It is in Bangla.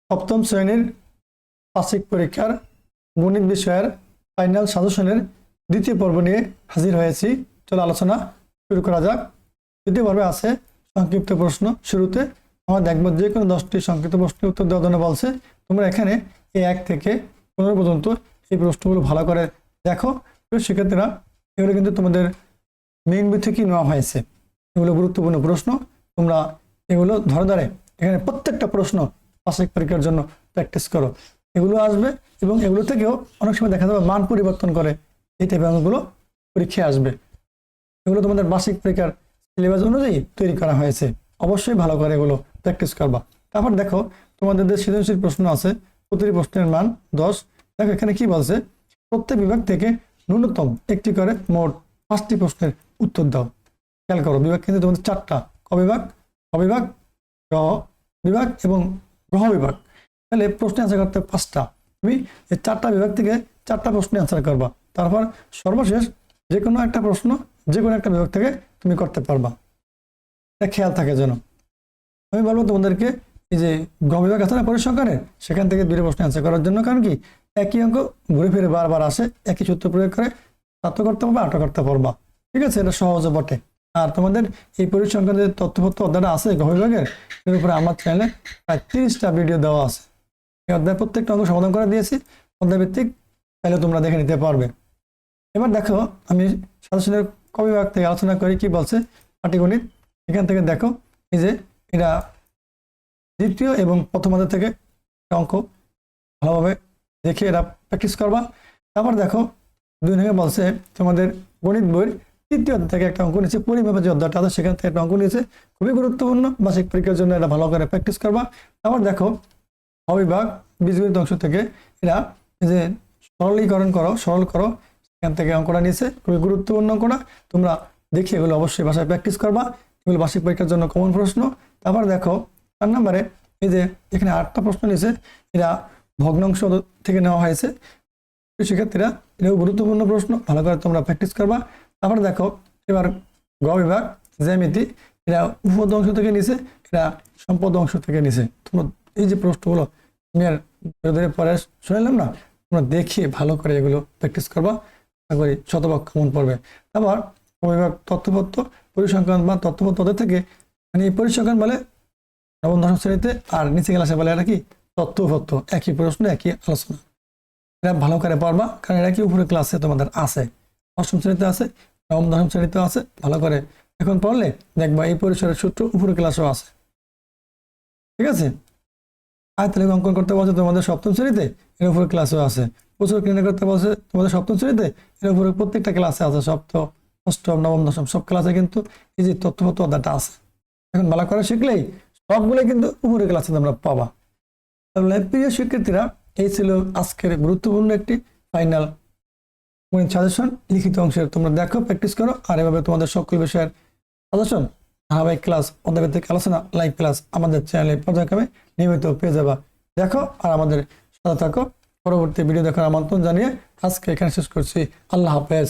সপ্তম শ্রেণীর বার্ষিক পরীক্ষার গণিত বিষয়ের ফাইনাল সাজেশনের দ্বিতীয় পর্ব নিয়ে হাজির হয়েছি। চলো আলোচনা শুরু করা যাক। দ্বিতীয় পর্বে আছে সংক্ষিপ্ত প্রশ্ন। শুরুতে আমরা দেখবো যে কোনো 10টি সংক্ষিপ্ত প্রশ্নের উত্তর দেওয়ার জন্য বলছে। তোমরা এখানে এই 1 থেকে 15 পর্যন্ত এই প্রশ্নগুলো ভালো করে দেখো। সেক্ষেত্রে এগুলো কিন্তু তোমাদের মেইন বই থেকেই নেওয়া হয়েছে। এগুলো গুরুত্বপূর্ণ প্রশ্ন। তোমরা এগুলো ধরে ধরে এখানে প্রত্যেকটা প্রশ্ন বার্ষিক পরীক্ষার জন্য প্র্যাকটিস করো। এগুলো আসবে এবং এগুলো থেকেও অনেক সময় দেখা যাবে মান পরিবর্তন করে এই টাইপের অঙ্কগুলো পরীক্ষায় আসবে। এগুলো তোমাদের বার্ষিক পরীক্ষার সিলেবাস অনুযায়ী তৈরি করা হয়েছে। অবশ্যই ভালো করে এগুলো প্র্যাকটিস করবা। তারপর দেখো তোমাদের যে সৃজনশীল প্রশ্ন আছে, প্রতিটি প্রশ্নের মান 10। দেখো এখানে কি বলছে, প্রত্যেক বিভাগ থেকে ন্যূনতম একটি করে মোট 5টি প্রশ্নের উত্তর দাও। খেয়াল করো, বিভাগ কিন্তু তোমাদের 4টা, ক বিভাগ, খ বিভাগ, গ বিভাগ এবং গ্রহ বিভাগ। তাহলে প্রশ্ন অ্যান্সার করতে 5টা। তুমি এই 4টা বিভাগ থেকে 4টা প্রশ্ন অ্যান্সার করবা। তারপর সর্বশেষ যে কোনো একটা প্রশ্ন যে কোনো একটা বিভাগ থেকে তুমি করতে পারবা। এটা খেয়াল থাকে যেন। আমি বলবো তোমাদেরকে এই যে গ বিভাগ আছে না পরিসংখ্যানের, সেখান থেকে 2টা প্রশ্ন অ্যান্সার করার জন্য। কারণ কি, একই অঙ্ক ঘুরে ফিরে বারবার আসে, একই সূত্র প্রয়োগ করে সার্থক করতে পারবা, আটক করতে পারবা। ঠিক আছে, এটা সহজও বটে। আর তোমাদের এই পরিসংখ্যানের যে তথ্যপত্র অধ্যায়টা আছে গ বিভাগের, এর উপরে আমার চ্যানেলে প্রায় 30টা ভিডিও দেওয়া আছে। এই অধ্যায় প্রত্যেকটা অঙ্ক সমাধান করে দিয়েছি অধ্যায় ভিত্তিক, তাহলে তোমরা দেখে নিতে পারবে। এবার দেখো আমি সাজেশনের ক বিভাগ থেকে আলোচনা করি। কি বলছে, পাটিগণিত। এখান থেকে দেখো এই যে এটা দ্বিতীয় এবং প্রথম অধ্যায় থেকে অঙ্ক ভালোভাবে দেখে এরা প্র্যাকটিস করবা। তারপর দেখো 2 নম্বরে বলছে তোমাদের গণিত বইয়ের 3য় অধ্যায় থেকে একটা অঙ্ক নিয়েছে, পরিমাপের যে অধ্যায়টা আছে সেখান থেকে একটা অঙ্ক নিয়েছে, খুবই গুরুত্বপূর্ণ। বার্ষিক পরীক্ষার জন্য এটা ভালো করে প্র্যাকটিস করবা। তারপর দেখো অবিভাগ বীজগণিত অংশ থেকে এরা যে সরলীকরণ করো, সরল করো, সেখান থেকে অঙ্কটা নিয়েছে, খুবই গুরুত্বপূর্ণ অঙ্কটা। তোমরা দেখে এগুলো অবশ্যই বাসায় প্র্যাকটিস করবা। এগুলো বার্ষিক পরীক্ষার জন্য কমন প্রশ্ন। তারপর দেখো 4 নম্বরে এই যে এখানে 8টা প্রশ্ন নিয়েছে, এরা ভগ্নাংশ থেকে নেওয়া হয়েছে। সেক্ষেত্রে এটাও গুরুত্বপূর্ণ প্রশ্ন, ভালো করে তোমরা প্র্যাকটিস করবা। তারপর দেখো এবার গ বিভাগ জ্যামিতি, এরা উপপদ অংশ থেকে নিছে, এরা সম্পদ অংশ থেকে নিছে। তোমরা এই যে প্রশ্নগুলো আমি আর ধরে পরে শুনলাম না, তোমরা দেখিয়ে ভালো করে এগুলো প্র্যাকটিস করবা, আশা করি শতভাগ কমন পড়বে। তারপর ক বিভাগ তথ্যপত্র পরিসংখ্যান বা তথ্যপত্র ওদের থেকে, মানে এই পরিসংখ্যান বলে 9ম 10ম শ্রেণীতে, আর নিচে ক্লাসে বলে এটা কি তথ্যপত্র। একই প্রশ্ন একই আলোচনা, এটা ভালো করে পড়বা, কারণ এটা কি উপরে ক্লাসে তোমাদের আছে, 8ম শ্রেণীতে আছে, 9ম 10ম শ্রেণীতেও আছে। ভালো করে এখন পড়লে দেখবা এই পরিসরের সূত্র উপরে ক্লাসেও আছে। ঠিক আছে, আয়তলেখ অঙ্কন করতে বলছে তোমাদের 7ম শ্রেণীতে, এর উপরে ক্লাসেও আছে। প্রচুর ক্লিয়ার করতে বলছে তোমাদের 7ম শ্রেণীতে, এর উপরে প্রত্যেকটা ক্লাসে আছে। 7ম 8ম 9ম 10ম সব ক্লাসে কিন্তু এই যে তথ্যপত্র অধ্যায়টা আছে। এখন ভালো করে শিখলেই সবগুলো কিন্তু উপরে ক্লাসে তোমরা পাবা। তাহলে প্রিয় শিক্ষার্থীরা, এই ছিল আজকের গুরুত্বপূর্ণ একটি ফাইনাল গণিত সাজেশন লিখিত অংশের। তোমরা দেখো, প্র্যাকটিস করো, আর এভাবে তোমাদের সকল বিষয়ের সাজেশন, ধারাবাহিক ক্লাস, অধ্যায় থেকে আলোচনা, লাইভ ক্লাস আমাদের চ্যানেলে পর্যায়ক্রমে নিয়মিত পেয়ে যাবা। দেখো আর আমাদের সাথে থাকো। পরবর্তী ভিডিও দেখার আমন্ত্রণ জানিয়ে আজকে এখানে শেষ করছি। আল্লাহ হাফেজ।